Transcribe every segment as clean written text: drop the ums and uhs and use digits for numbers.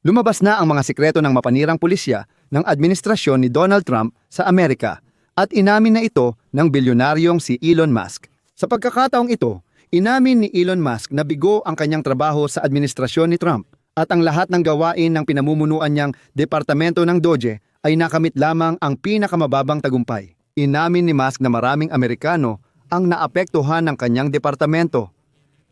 Lumabas na ang mga sikreto ng mapanirang pulisya ng administrasyon ni Donald Trump sa Amerika at inamin na ito ng bilyonaryong si Elon Musk. Sa pagkakataong ito, inamin ni Elon Musk na bigo ang kanyang trabaho sa administrasyon ni Trump at ang lahat ng gawain ng pinamumunuan niyang departamento ng DOGE ay nakamit lamang ang pinakamababang tagumpay. Inamin ni Musk na maraming Amerikano ang naapektuhan ng kanyang departamento,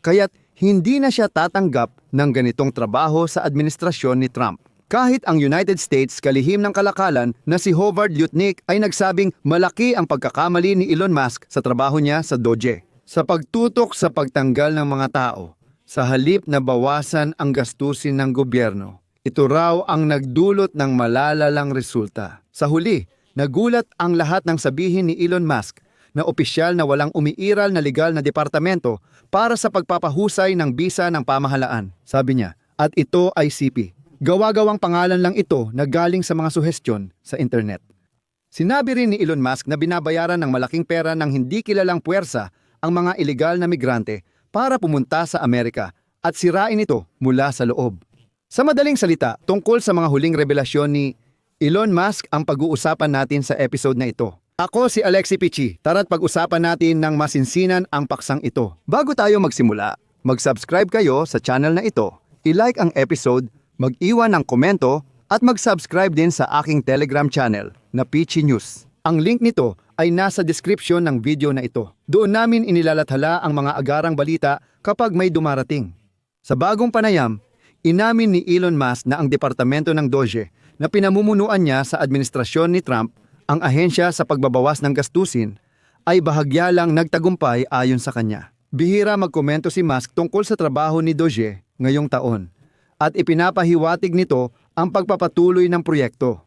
kaya't hindi na siya tatanggap ng ganitong trabaho sa administrasyon ni Trump. Kahit ang United States kalihim ng kalakalan na si Howard Lutnick ay nagsabing malaki ang pagkakamali ni Elon Musk sa trabaho niya sa DOGE. Sa pagtutok sa pagtanggal ng mga tao, sa halip na bawasan ang gastusin ng gobyerno, ito raw ang nagdulot ng malalalang resulta. Sa huli, nagulat ang lahat ng sabihin ni Elon Musk na opisyal na walang umiiral na legal na departamento para sa pagpapahusay ng bisa ng pamahalaan. Sabi niya, at ito ay CP. Gawa-gawang pangalan lang ito na galing sa mga suhestyon sa internet. Sinabi rin ni Elon Musk na binabayaran ng malaking pera ng hindi kilalang puwersa ang mga ilegal na migrante para pumunta sa Amerika at sirain ito mula sa loob. Sa madaling salita, tungkol sa mga huling revelasyon ni Elon Musk ang pag-uusapan natin sa episode na ito. Ako si Alexi Pichi. Tara't pag-usapan natin ng masinsinan ang paksang ito. Bago tayo magsimula, mag-subscribe kayo sa channel na ito, i-like ang episode, mag-iwan ng komento, at mag-subscribe din sa aking Telegram channel na Pichi News. Ang link nito ay nasa description ng video na ito. Doon namin inilalathala ang mga agarang balita kapag may dumarating. Sa bagong panayam, inamin ni Elon Musk na ang departamento ng DOGE na pinamumunuan niya sa administrasyon ni Trump, ang ahensya sa pagbabawas ng gastusin, ay bahagya lang nagtagumpay ayon sa kanya. Bihira magkomento si Musk tungkol sa trabaho ni DOGE ngayong taon at ipinapahiwatig nito ang pagpapatuloy ng proyekto.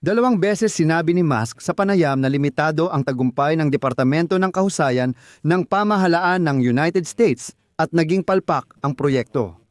Dalawang beses sinabi ni Musk sa panayam na limitado ang tagumpay ng Departamento ng Kahusayan ng Pamahalaan ng United States at naging palpak ang proyekto.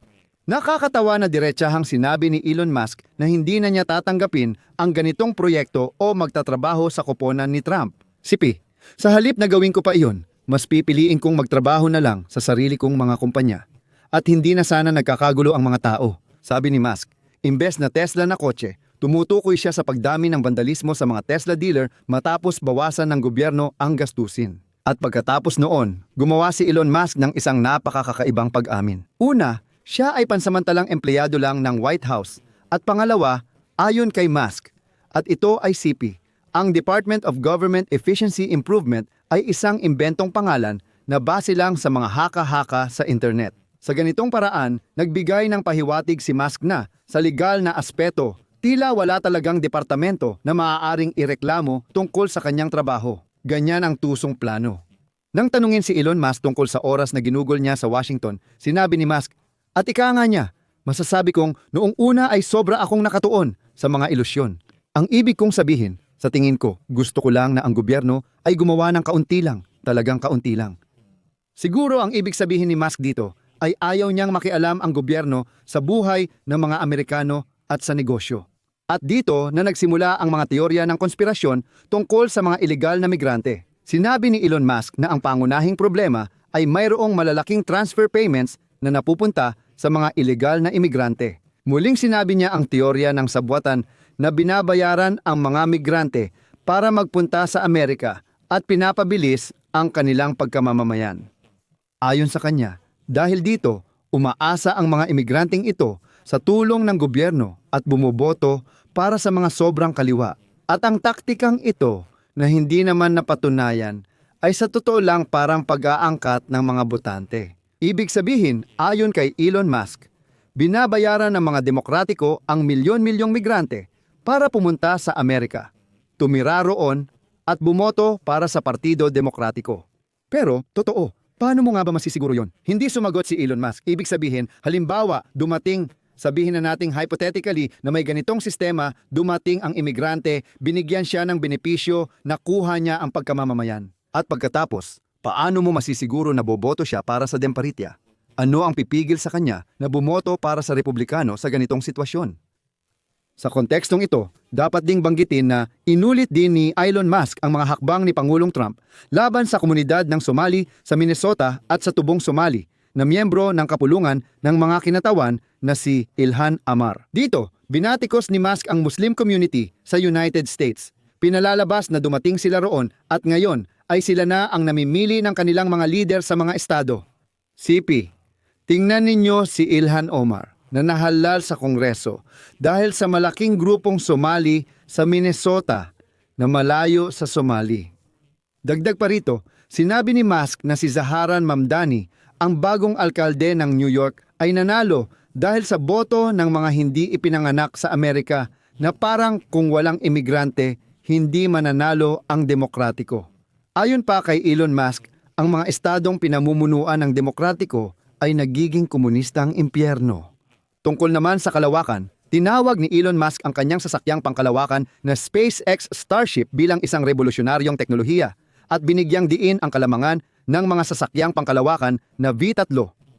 Nakakatawa na diretsahang sinabi ni Elon Musk na hindi na niya tatanggapin ang ganitong proyekto o magtatrabaho sa koponan ni Trump. Sipi, sa halip na gawin ko pa iyon, mas pipiliin kong magtrabaho na lang sa sarili kong mga kumpanya. At hindi na sana nagkakagulo ang mga tao, sabi ni Musk. Imbes na Tesla na kotse, tumutukoy siya sa pagdami ng vandalismo sa mga Tesla dealer matapos bawasan ng gobyerno ang gastusin. At pagkatapos noon, gumawa si Elon Musk ng isang napakakakaibang pag-amin. Una, siya ay pansamantalang empleyado lang ng White House. At pangalawa, ayon kay Musk, at ito ay CP, ang Department of Government Efficiency Improvement ay isang imbentong pangalan na base lang sa mga haka-haka sa internet. Sa ganitong paraan, nagbigay ng pahiwatig si Musk na sa legal na aspeto, tila wala talagang departamento na maaaring ireklamo tungkol sa kanyang trabaho. Ganyan ang tusong plano. Nang tanungin si Elon Musk tungkol sa oras na ginugol niya sa Washington, sinabi ni Musk, at ika nga niya, masasabi kong noong una ay sobra akong nakatuon sa mga ilusyon. Ang ibig kong sabihin, sa tingin ko, gusto ko lang na ang gobyerno ay gumawa ng kaunti lang, talagang kaunti lang. Siguro ang ibig sabihin ni Musk dito ay ayaw niyang makialam ang gobyerno sa buhay ng mga Amerikano at sa negosyo. At dito na nagsimula ang mga teorya ng konspirasyon tungkol sa mga ilegal na migrante. Sinabi ni Elon Musk na ang pangunahing problema ay mayroong malalaking transfer payments na napupunta sa mga ilegal na imigrante. Muling sinabi niya ang teorya ng sabwatan na binabayaran ang mga migrante para magpunta sa Amerika at pinapabilis ang kanilang pagkamamamayan. Ayon sa kanya, dahil dito, umaasa ang mga imigranteng ito sa tulong ng gobyerno at bumoboto para sa mga sobrang kaliwa. At ang taktikang ito na hindi naman napatunayan ay sa totoo lang parang pag-aangkat ng mga botante. Ibig sabihin, ayon kay Elon Musk, binabayaran ng mga demokratiko ang milyon-milyong migrante para pumunta sa Amerika, tumira roon at bumoto para sa Partido Demokratiko. Pero, totoo, paano mo nga ba masisiguro yon? Hindi sumagot si Elon Musk. Ibig sabihin, halimbawa, sabihin na nating hypothetically na may ganitong sistema, dumating ang imigrante, binigyan siya ng benepisyo, nakuha niya ang pagkamamamayan. At pagkatapos, paano mo masisiguro na boboto siya para sa Demparita? Ano ang pipigil sa kanya na bumoto para sa Republikano sa ganitong sitwasyon? Sa kontekstong ito, dapat ding banggitin na inulit din ni Elon Musk ang mga hakbang ni Pangulong Trump laban sa komunidad ng Somali sa Minnesota at sa tubong Somali na miyembro ng kapulungan ng mga kinatawan na si Ilhan Omar. Dito, binatikos ni Musk ang Muslim community sa United States. Pinalalabas na dumating sila roon at ngayon ay sila na ang namimili ng kanilang mga leader sa mga estado. CP, tingnan ninyo si Ilhan Omar na nahalal sa Kongreso dahil sa malaking grupong Somali sa Minnesota na malayo sa Somali. Dagdag pa rito, sinabi ni Musk na si Zaharan Mamdani, ang bagong alkalde ng New York, ay nanalo dahil sa boto ng mga hindi ipinanganak sa Amerika na parang kung walang imigrante, hindi mananalo ang demokratiko. Ayon pa kay Elon Musk, ang mga estadong pinamumunuan ng demokratiko ay nagiging komunistang impyerno. Tungkol naman sa kalawakan, tinawag ni Elon Musk ang kanyang sasakyang pangkalawakan na SpaceX Starship bilang isang revolusyonaryong teknolohiya at binigyang diin ang kalamangan ng mga sasakyang pangkalawakan na V3.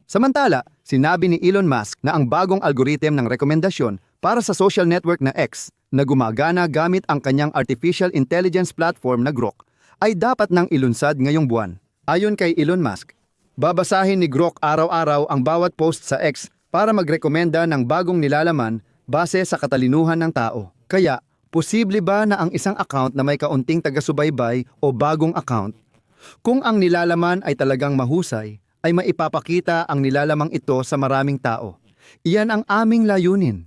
Samantala, sinabi ni Elon Musk na ang bagong algorithm ng rekomendasyon para sa social network na X na gumagana gamit ang kanyang artificial intelligence platform na Grok ay dapat nang ilunsad ngayong buwan. Ayon kay Elon Musk, babasahin ni Grok araw-araw ang bawat post sa X para magrekomenda ng bagong nilalaman base sa katalinuhan ng tao. Kaya, posible ba na ang isang account na may kaunting taga-subaybay o bagong account, kung ang nilalaman ay talagang mahusay, ay maipapakita ang nilalamang ito sa maraming tao? Iyan ang aming layunin.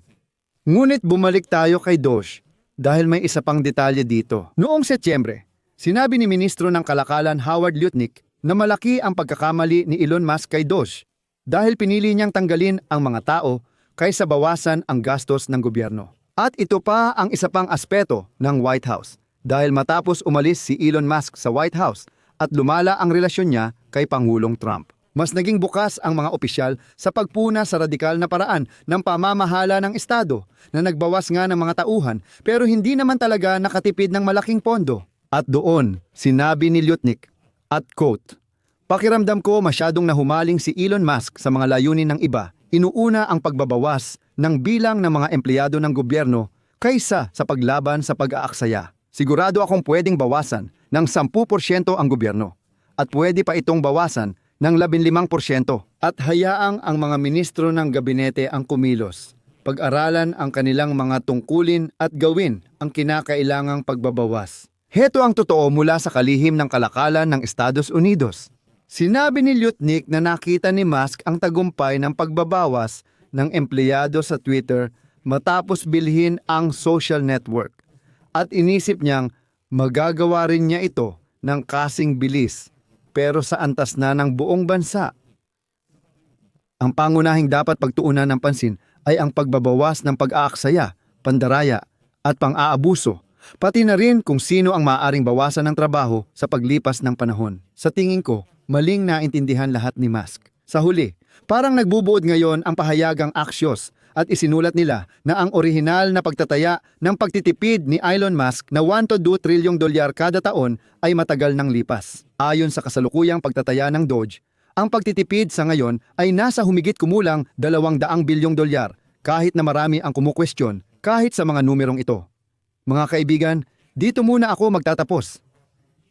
Ngunit bumalik tayo kay Doge dahil may isa pang detalye dito. Noong Setyembre, sinabi ni Ministro ng Kalakalan Howard Lutnick na malaki ang pagkakamali ni Elon Musk kay Doge dahil pinili niyang tanggalin ang mga tao kaysa bawasan ang gastos ng gobyerno. At ito pa ang isa pang aspeto ng White House dahil matapos umalis si Elon Musk sa White House at lumala ang relasyon niya kay Pangulong Trump. Mas naging bukas ang mga opisyal sa pagpuna sa radikal na paraan ng pamamahala ng Estado na nagbawas nga ng mga tauhan pero hindi naman talaga nakatipid ng malaking pondo. At doon, sinabi ni Lutnick, at quote, "Pakiramdam ko masyadong nahumaling si Elon Musk sa mga layunin ng iba. Inuuna ang pagbabawas ng bilang ng mga empleyado ng gobyerno kaysa sa paglaban sa pag-aaksaya. Sigurado akong pwedeng bawasan ng 10% ang gobyerno at pwede pa itong bawasan ng 15% at hayaang ang mga ministro ng gabinete ang kumilos. Pag-aralan ang kanilang mga tungkulin at gawin ang kinakailangang pagbabawas." Heto ang totoo mula sa kalihim ng kalakalan ng Estados Unidos. Sinabi ni Lutnick na nakita ni Musk ang tagumpay ng pagbabawas ng empleyado sa Twitter matapos bilhin ang social network. At inisip niyang magagawa rin niya ito ng kasing bilis pero sa antas na ng buong bansa. Ang pangunahing dapat pagtuunan ng pansin ay ang pagbabawas ng pag-aaksaya, pandaraya at pang-aabuso, pati na rin kung sino ang maaaring bawasan ng trabaho sa paglipas ng panahon. Sa tingin ko, maling naintindihan lahat ni Musk. Sa huli, parang nagbubuod ngayon ang pahayagang Axios at isinulat nila na ang orihinal na pagtataya ng pagtitipid ni Elon Musk na 1 to 2 trilyong dolyar kada taon ay matagal nang lipas. Ayon sa kasalukuyang pagtataya ng Doge, ang pagtitipid sa ngayon ay nasa humigit kumulang 200 bilyong dolyar kahit na marami ang kumukwestiyon kahit sa mga numerong ito. Mga kaibigan, dito muna ako magtatapos.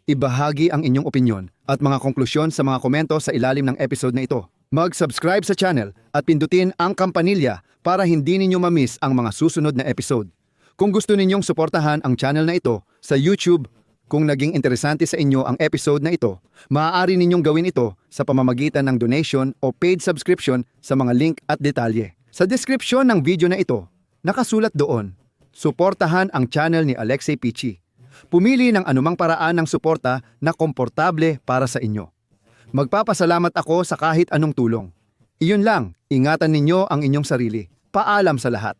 Ibahagi ang inyong opinyon at mga konklusyon sa mga komento sa ilalim ng episode na ito. Mag-subscribe sa channel at pindutin ang kampanilya para hindi ninyo ma-miss ang mga susunod na episode. Kung gusto ninyong suportahan ang channel na ito sa YouTube, kung naging interesante sa inyo ang episode na ito, maaari ninyong gawin ito sa pamamagitan ng donation o paid subscription sa mga link at detalye. Sa description ng video na ito, nakasulat doon, suportahan ang channel ni Alexei Pichi. Pumili ng anumang paraan ng suporta na komportable para sa inyo. Magpapasalamat ako sa kahit anong tulong. Iyon lang, ingatan ninyo ang inyong sarili. Paalam sa lahat.